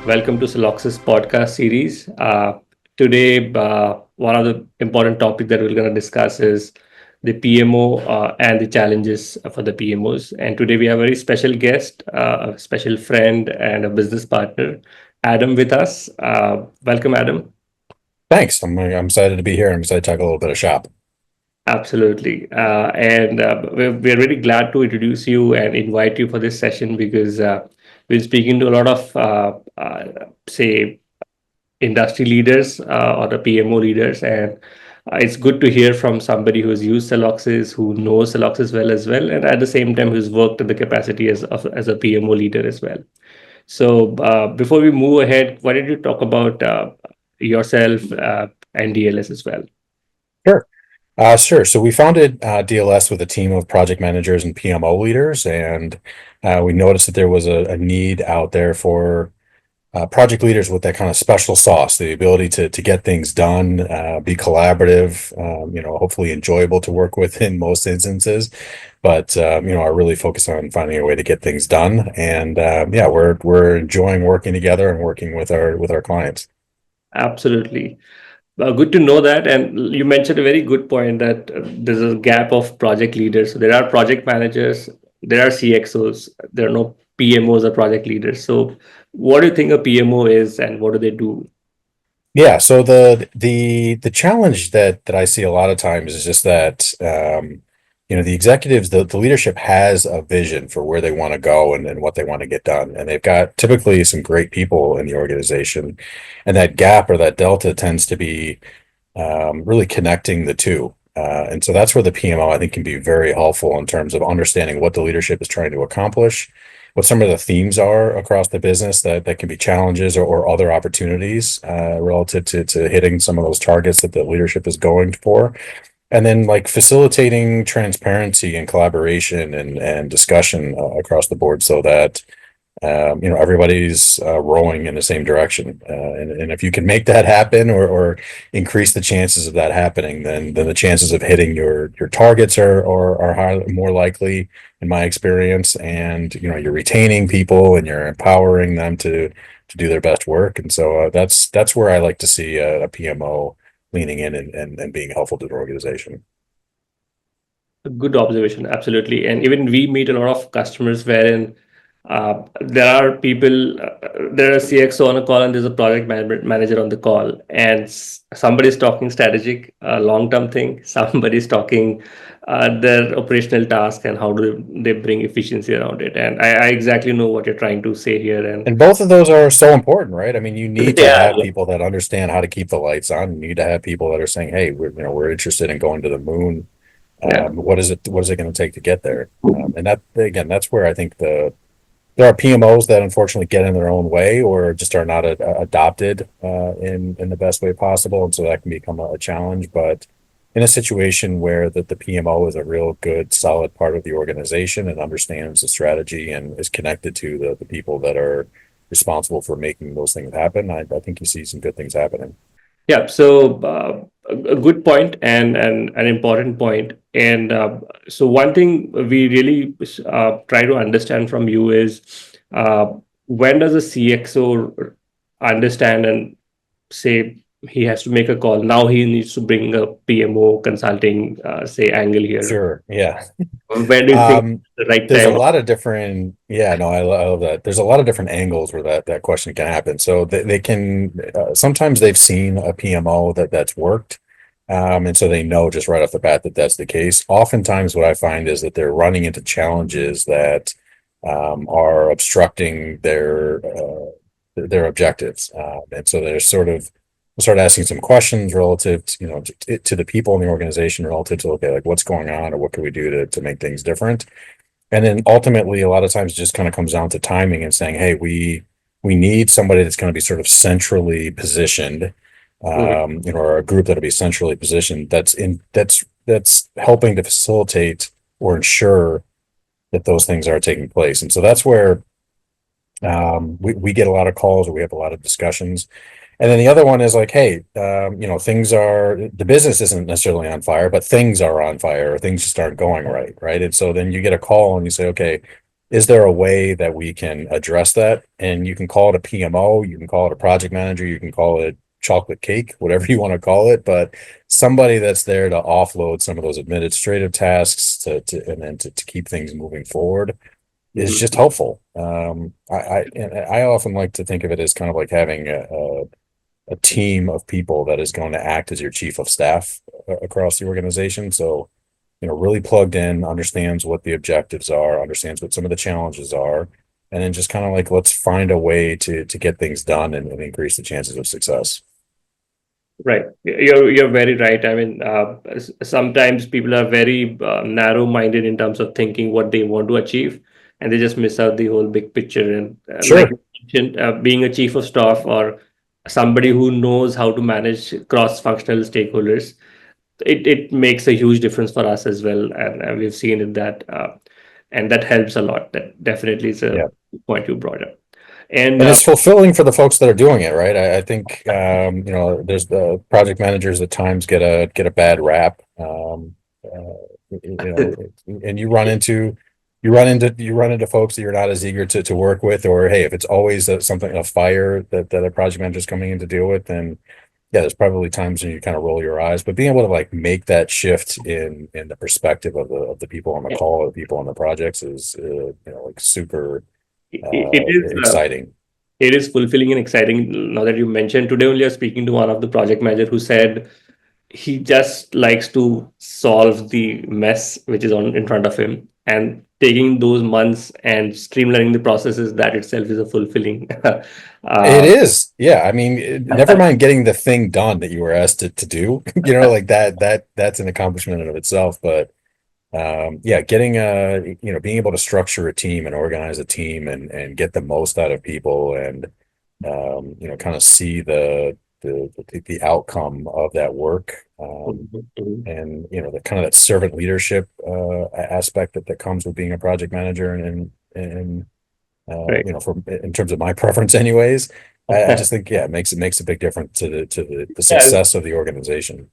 Welcome to Celoxis podcast series. Today, one of the important topics that we're going to discuss is the PMO and the challenges for the PMOs. And today we have a very special guest, a special friend, and a business partner, Adam, with us. Welcome, Adam. Thanks. I'm excited to be here. I'm excited to talk a little bit of shop. Absolutely. And we're really glad to introduce you and invite you for this session because we're speaking to a lot of, say, industry leaders or the PMO leaders. And it's good to hear from somebody who's used Celoxis, who knows Celoxis well as well, and at the same time who's worked in the capacity as a PMO leader as well. So before we move ahead, why don't you talk about yourself and DLS as well? Sure. Sure. So we founded DLS with a team of project managers and PMO leaders, and we noticed that there was a need out there for project leaders with that kind of special sauce, the ability to get things done, be collaborative, hopefully enjoyable to work with in most instances, but are really focused on finding a way to get things done. And yeah, we're enjoying working together and working with our clients. Absolutely. Good to know that. And you mentioned a very good point that there's a gap of project leaders. So there are project managers, there are CXOs, there are no PMOs or project leaders. So what do you think a PMO is and what do they do? Yeah, so the challenge that I see a lot of times is just that the executives, the leadership has a vision for where they want to go and what they want to get done. And they've got typically some great people in the organization. And that gap or that delta tends to be really connecting the two. And so that's where the PMO, I think, can be very helpful in terms of understanding what the leadership is trying to accomplish, what some of the themes are across the business that can be challenges or other opportunities relative to hitting some of those targets that the leadership is going for. And then like facilitating transparency and collaboration and discussion across the board so that everybody's rowing in the same direction. And if you can make that happen or increase the chances of that happening, then the chances of hitting your targets are high, more likely, in my experience. And you're retaining people and you're empowering them to do their best work. And so that's where I like to see a PMO leaning in and being helpful to the organization. Good observation, absolutely. And even we meet a lot of customers wherein there are people, there are CXO on a call and there's a project manager on the call, and somebody's talking strategic, long-term thing. Somebody's talking their operational task and how do they bring efficiency around it. And I exactly know what you're trying to say here. And And both of those are so important, right? I mean, you need to yeah, have people that understand how to keep the lights on. You need to have people that are saying, "Hey, we're interested in going to the moon. yeah. What is it going to take to get there?" And that again, that's where I think there are PMOs that unfortunately get in their own way or just are not adopted in the best way possible, and so that can become a challenge. But in a situation where the PMO is a real good, solid part of the organization and understands the strategy and is connected to the people that are responsible for making those things happen, I think you see some good things happening. Yeah, so a good point and an important point. And so one thing we really try to understand from you is uh, when does a CXO understand and say he has to make a call? Now he needs to bring a PMO consulting, say, angle here. Sure. Yeah. When do you think Um, the right there's a time? lot of different, yeah, no, I love that. There's a lot of different angles where that question can happen. So they can, sometimes they've seen a PMO that's worked. And so they know just right off the bat that that's the case. Oftentimes what I find is that they're running into challenges that are obstructing their objectives. And so they're start asking some questions relative to, to the people in the organization relative to, okay, like what's going on or what can we do to make things different. And then ultimately, a lot of times it just kind of comes down to timing and saying, hey, we need somebody that's going to be sort of centrally positioned, Mhm. or a group that'll be centrally positioned that's helping to facilitate or ensure that those things are taking place. And so that's where we get a lot of calls or we have a lot of discussions. And then the other one is like, hey, the business isn't necessarily on fire, but things are on fire or things just aren't going right. Right. And so then you get a call and you say, okay, is there a way that we can address that? And you can call it a PMO, you can call it a project manager, you can call it chocolate cake, whatever you want to call it, but somebody that's there to offload some of those administrative tasks and then to keep things moving forward is just Mhm. helpful. I often like to think of it as kind of like having a team of people that is going to act as your chief of staff across the organization. So, really plugged in, understands what the objectives are, understands what some of the challenges are, and then just kind of like, let's find a way to get things done and increase the chances of success. Right. You're very right. I mean, sometimes people are very narrow-minded in terms of thinking what they want to achieve, and they just miss out the whole big picture. And like Sure. you mentioned, being a chief of staff or somebody who knows how to manage cross-functional stakeholders, it makes a huge difference for us as well. And we've seen it that, and that helps a lot. That definitely is a Yeah. point you brought up. And And it's fulfilling for the folks that are doing it, right? I think there's the project managers at times get a bad rap. And you run into folks that you're not as eager to work with, or hey, if it's always a fire that a project manager is coming in to deal with, then yeah, there's probably times when you kind of roll your eyes. But being able to like make that shift in the perspective of the people on the call or the people on the projects is like super it is. exciting. It is fulfilling and exciting. Now that you mentioned, today only I was speaking to one of the project manager who said he just likes to solve the mess which is on in front of him, and taking those months and streamlining the processes, that itself is a fulfilling. It uh, is. Yeah. I mean, never mind getting the thing done that you were asked to do, like that's an accomplishment in of itself. But yeah, getting being able to structure a team and organize a team and get the most out of people and kind of see the outcome of that work. And the kind of that servant leadership aspect that comes with being a project manager and right. for in terms of my preference anyways. I just think, yeah, it makes a big difference to the Yeah, success of the organization.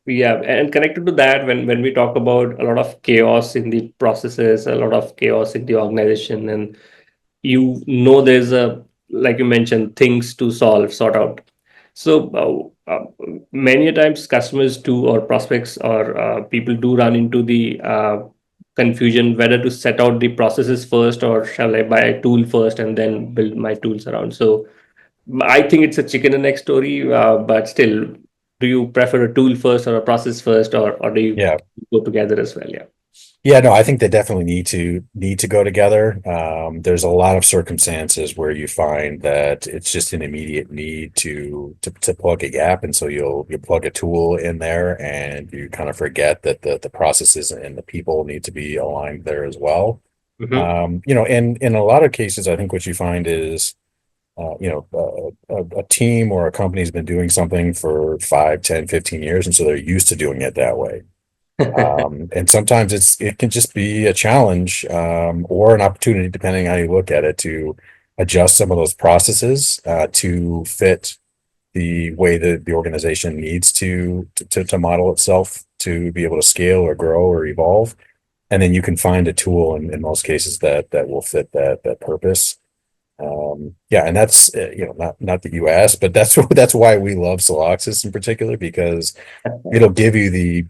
yeah, and connected to that, when we talk about a lot of chaos in the processes, a lot of chaos in the organization, and there's a, like you mentioned, things to solve, sort out. So many a times customers do, or prospects, or people do run into the confusion whether to set out the processes first, or shall I buy a tool first and then build my tools around. So I think it's a chicken and egg story, but still, do you prefer a tool first or a process first, or do you Yeah. go together as well? Yeah. Yeah, no, I think they definitely need to go together. There's a lot of circumstances where you find that it's just an immediate need to plug a gap, and so you'll plug a tool in there, and you kind of forget that the processes and the people need to be aligned there as well. Hmm. In a lot of cases, I think what you find is, a team or a company's been doing something for 5, 10, 15 years, and so they're used to doing it that way. And sometimes it can just be a challenge, or an opportunity, depending how you look at it, to adjust some of those processes to fit the way that the organization needs to model itself to be able to scale or grow or evolve. And then you can find a tool in most cases that will fit that purpose. Yeah, and that's not that you asked, but that's why we love Celoxis in particular, because it'll give you the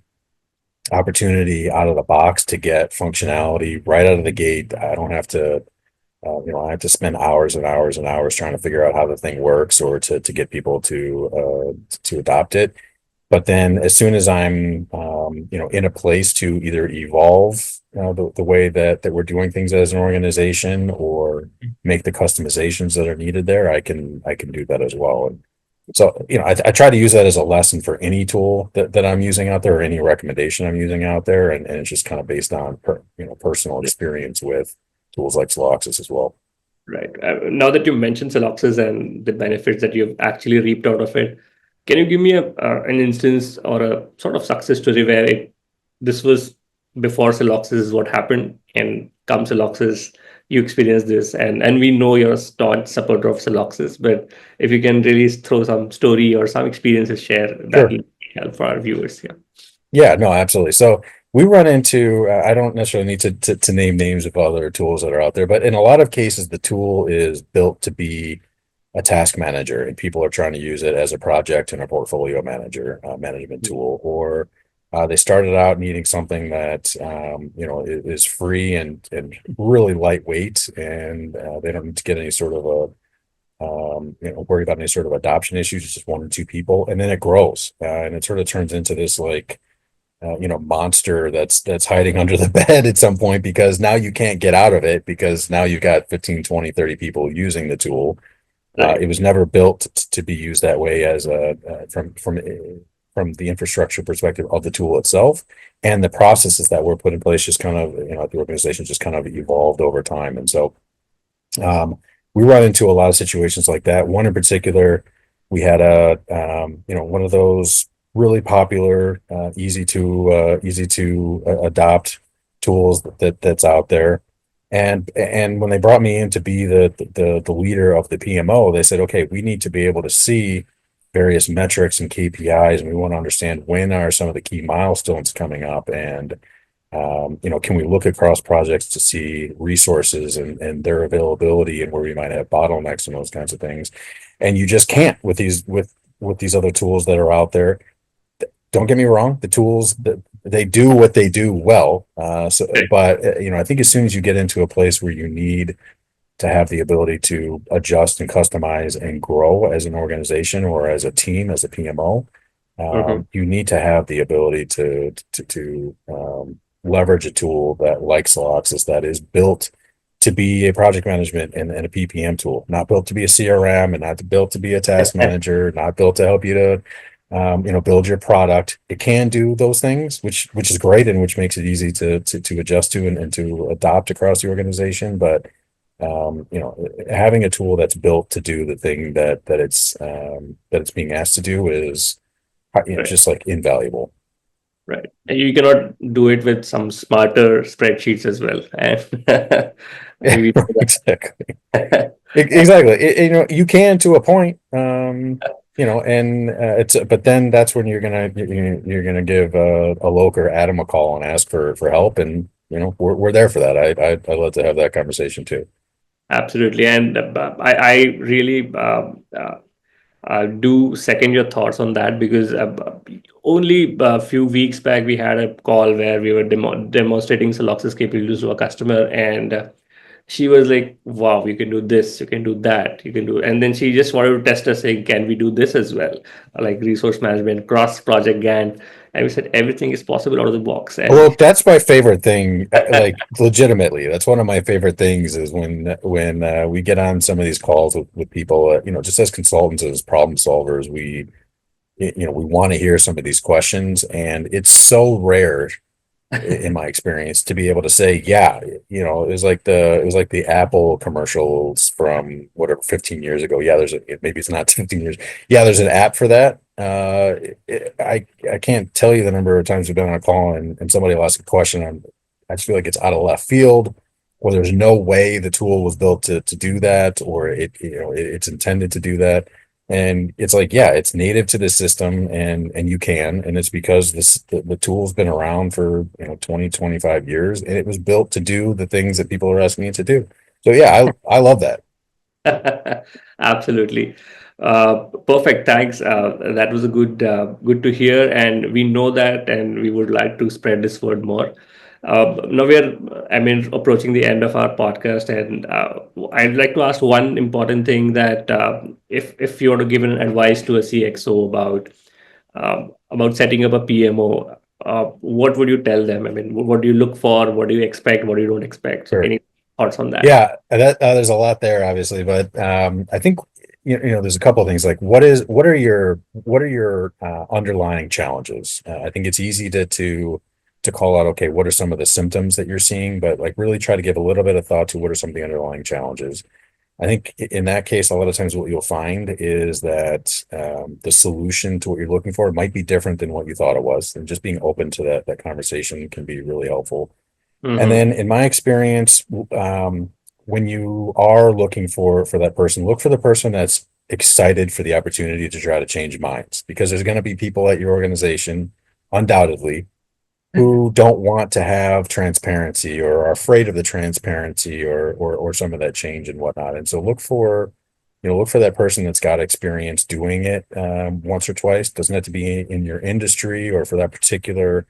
opportunity out of the box to get functionality right out of the gate. I have to spend hours and hours and hours trying to figure out how the thing works or to get people to adopt it. But then as soon as I'm, in a place to either evolve the way that we're doing things as an organization or make the customizations that are needed there, I can do that as well. And so, I try to use that as a lesson for any tool that I'm using out there or any recommendation I'm using out there. And it's just kind of based on personal experience with tools like Celoxis as well. Right. Now that you mentioned Celoxis and the benefits that you've actually reaped out of it, can you give me an instance or a sort of success story where this was before Celoxis is what happened, and come Celoxis, you experienced this, and we know you're a staunch supporter of Celoxis, but if you can really throw some story or some experiences share, that Sure. will help for our viewers here. Yeah, no, absolutely. So we run into, I don't necessarily need to name names of other tools that are out there, but in a lot of cases, the tool is built to be a task manager, and people are trying to use it as a project and a portfolio manager management tool, or they started out needing something that is free and really lightweight, and they don't need to get any sort of a worry about any sort of adoption issues. It's just one or two people, and then it grows, and it sort of turns into this like monster that's hiding under the bed at some point, because now you can't get out of it, because now you've got 15, 20, 30 people using the tool. It Right. was never built to be used that way as a from the infrastructure perspective of the tool itself, and the processes that were put in place just kind of at the organization just kind of evolved over time. And so we run into a lot of situations like that. One in particular, we had one of those really popular, easy to adopt tools that's out there. And when they brought me in to be the leader of the PMO, they said, okay, we need to be able to see various metrics and KPIs, and we want to understand when are some of the key milestones coming up, and can we look across projects to see resources and their availability and where we might have bottlenecks and those kinds of things. And you just can't with these other tools that are out there. Don't get me wrong, the tools that they do what they do well. But I think as soon as you get into a place where you need to have the ability to adjust and customize and grow as an organization or as a team, as a PMO, Mhm. you need to have the ability to leverage a tool that like Celoxis, that is built to be a project management and a PPM tool, not built to be a CRM, and not built to be a task manager, not built to help you to build your product. It can do those things, which is great, and which makes it easy to adjust to and to adopt across the organization. But having a tool that's built to do the thing that it's being asked to do is Right. just like invaluable. Right. And you cannot do it with some smarter spreadsheets as well. And Yeah, we know exactly. that. Exactly. You can to a point, and but then that's when you're gonna give a Loke or Adam a call and ask for help, and we're there for that. I'd love to have that conversation too. Absolutely. And I really do second your thoughts on that, because only a few weeks back we had a call where we were demonstrating Celoxis capabilities to a customer, and she was like, "Wow, you can do this, you can do that, you can do." And then she just wanted to test us, saying, "Can we do this as well, like resource management, cross project Gantt?" And we said everything is possible out of the box. And Well, that's my favorite thing. Like legitimately, that's one of my favorite things is when we get on some of these calls with people. Just as consultants, as problem solvers, we want to hear some of these questions, and it's so rare in my experience to be able to say, yeah, it was like the Apple commercials from whatever 15 years ago. Yeah, maybe it's not 15 years. Yeah, there's an app for that. I can't tell you the number of times we've been on a call, and somebody will ask a question, and I just feel like it's out of left field, or there's no way the tool was built to do that, or it's intended to do that. And it's like, yeah, it's native to the system, and you can, and it's because the tool's been around for 20, 25 years, and it was built to do the things that people are asking it to do. So yeah, I love that. absolutely. Perfect. Thanks. That was a good to hear, and we know that, and we would like to spread this word more. Now I mean, approaching the end of our podcast, and I'd like to ask one important thing that if you were to give an advice to a CXO about setting up a PMO, what would you tell them? I mean, what do you look for? What do you expect? What do you don't expect? So, Sure. any thoughts on that? Yeah, that there's a lot there, obviously, but I think there's a couple of things like what are your underlying challenges? I think it's easy to call out, okay, what are some of the symptoms that you're seeing, but like really try to give a little bit of thought to what are some of the underlying challenges. I think in that case, a lot of times what you'll find is that the solution to what you're looking for might be different than what you thought it was, and just being open to that conversation can be really helpful. And Mm-hmm. then in my experience, when you are looking for that person, look for the person that's excited for the opportunity to try to change minds, because there's going to be people at your organization, undoubtedly, who don't want to have transparency or are afraid of the transparency or some of that change and whatnot. And so look for that person that's got experience doing it once or twice. Doesn't have to be in your industry or for that particular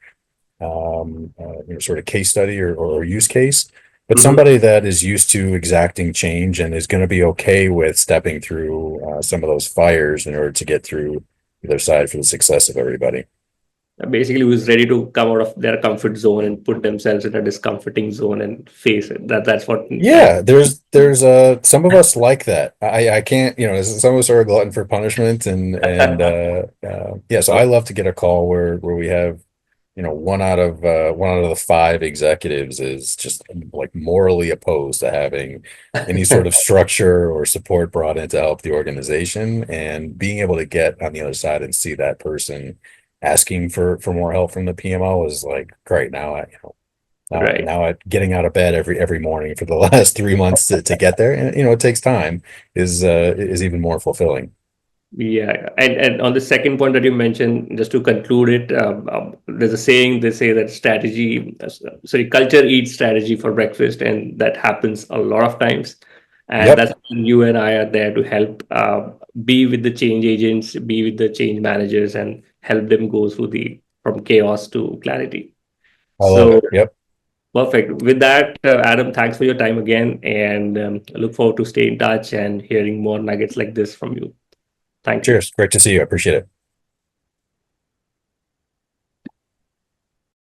sort of case study or use case, but Mhm. somebody that is used to exacting change and is going to be okay with stepping through some of those fires in order to get through the other side for the success of everybody. Basically, who's ready to come out of their comfort zone and put themselves in a discomforting zone and face it. That's what I. Yeah, there's some of us like that. I can't, some of us are a glutton for punishment and yeah, so I love to get a call where we have, one out of the five executives is just like morally opposed to having any sort of structure or support brought in to help the organization, and being able to get on the other side and see that person asking for more help from the PMO is like great. Right. Now getting out of bed every morning for the last 3 months to get there, and it takes time, is even more fulfilling. Yeah, and on the second point that you mentioned, just to conclude it, there's a saying they say that culture eats strategy for breakfast, and that happens a lot of times. And Yep, that's when you and I are there to help be with the change agents, be with the change managers, and help them go through the from chaos to clarity. I love So it. Yep. perfect. With that, Adam, thanks for your time again, and I look forward to stay in touch and hearing more nuggets like this from you. Thank you. Cheers. Great to see you. I appreciate it.